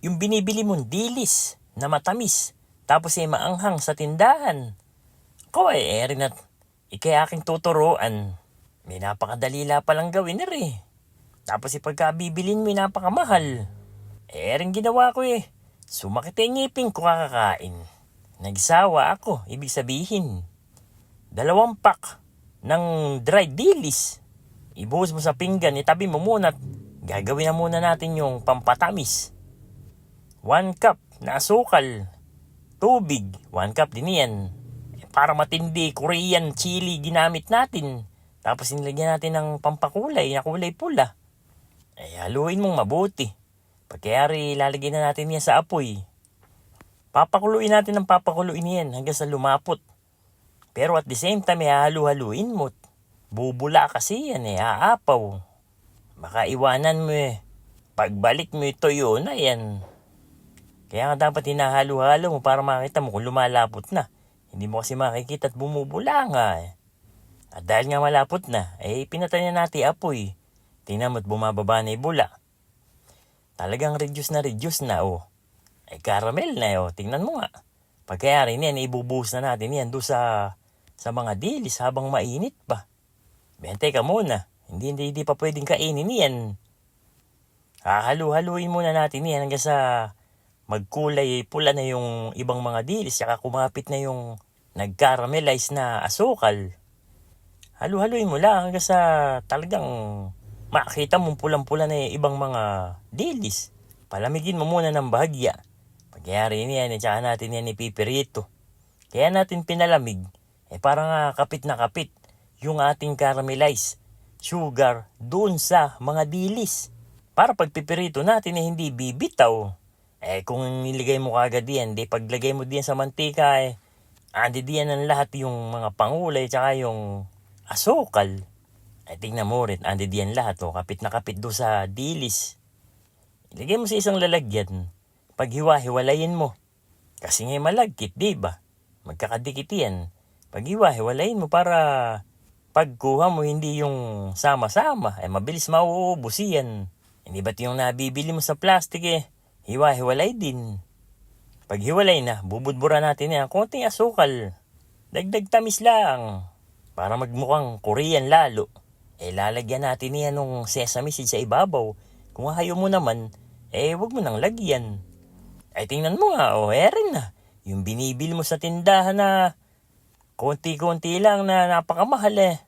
Yung binibili mong dilis na matamis, tapos ay maanghang sa tindahan. Ako ay rin at ikay aking tuturuan. May napakadalila palang gawin na rin. Tapos ipagkabibilin mo napakamahal. Rin ginawa ko eh. Sumakit ang ngipin ko kakakain. Nagsawa ako, ibig sabihin. 2 pack ng dried dilis. Ibuhos mo sa pinggan, itabi mo muna at gagawin na muna natin yung pampatamis. 1 cup na asukal. Tubig, 1 cup din yan. Para matindi, Korean chili ginamit natin. Tapos nilagyan natin ng pampakulay na kulay pula. Haluin mong mabuti. Pagkayari, lalagyan na natin yan sa apoy. Papakuluin natin ng papakuluin yan hanggang sa lumapot. Pero at the same time, halu-haluin mo. Bubula kasi yan aapaw. Baka iwanan mo Pagbalik mo ito yun na yan. Kaya nga dapat hinahalo-halo mo para makita mo kung lumalapot na. Hindi mo kasi makikita at bumubula nga At dahil nga malapot na, pinatay na natin apoy. Tingnan mo at bumababa na bula. Talagang reduce na caramel na tingnan mo nga. Pagkayari niyan, ibubuhos na natin yan doon sa mga dilis habang mainit pa. Bente ka muna. Hindi pa pwedeng kainin yan. Hahalu-haluin muna natin yan hanggang sa magkulay pula na yung ibang mga dilis. Saka kumapit na yung nag-caramelize na asukal. Halu-haluin mo lang hanggang sa talagang makita mong pulang-pula na yung ibang mga dilis. Palamigin mo muna ng bahagya. Pagyari niyan, tsaka natin yan ipipirito. Kaya natin pinalamig. Para nga kapit na kapit yung ating caramelized sugar doon sa mga dilis. Para pagpipirito natin hindi bibitaw. Kung nilagay mo kagad yan, paglagay mo diyan sa mantika, andi diyan ang lahat yung mga pangulay tsaka yung asukal. Tingnan mo rin, andi diyan lahat kapit na kapit doon sa dilis. Ilagay mo sa isang lalagyan. Paghiwa-hiwalayin mo. Kasi ngay malagkit, diba? Magkakadikit yan. Paghiwa-hiwalayin mo para pagkuha mo hindi yung sama-sama. Mabilis mauubos yan. Hindi ba't yung nabibili mo sa plastic hiwa-hiwalay din. Paghiwalay na, bubudbura natin yan. Konting asukal. Dagdag tamis lang. Para magmukhang Korean lalo. Lalagyan natin yan ng sesame seed sa ibabaw. Kung ayaw mo naman, wag mo nang lagyan. Tingnan mo nga, rin na. Yung binibili mo sa tindahan na konti-konti lang na napakamahal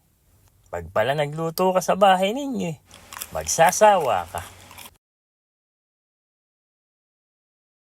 Pag pala nagluto ka sa bahay ninyo magsasawa ka.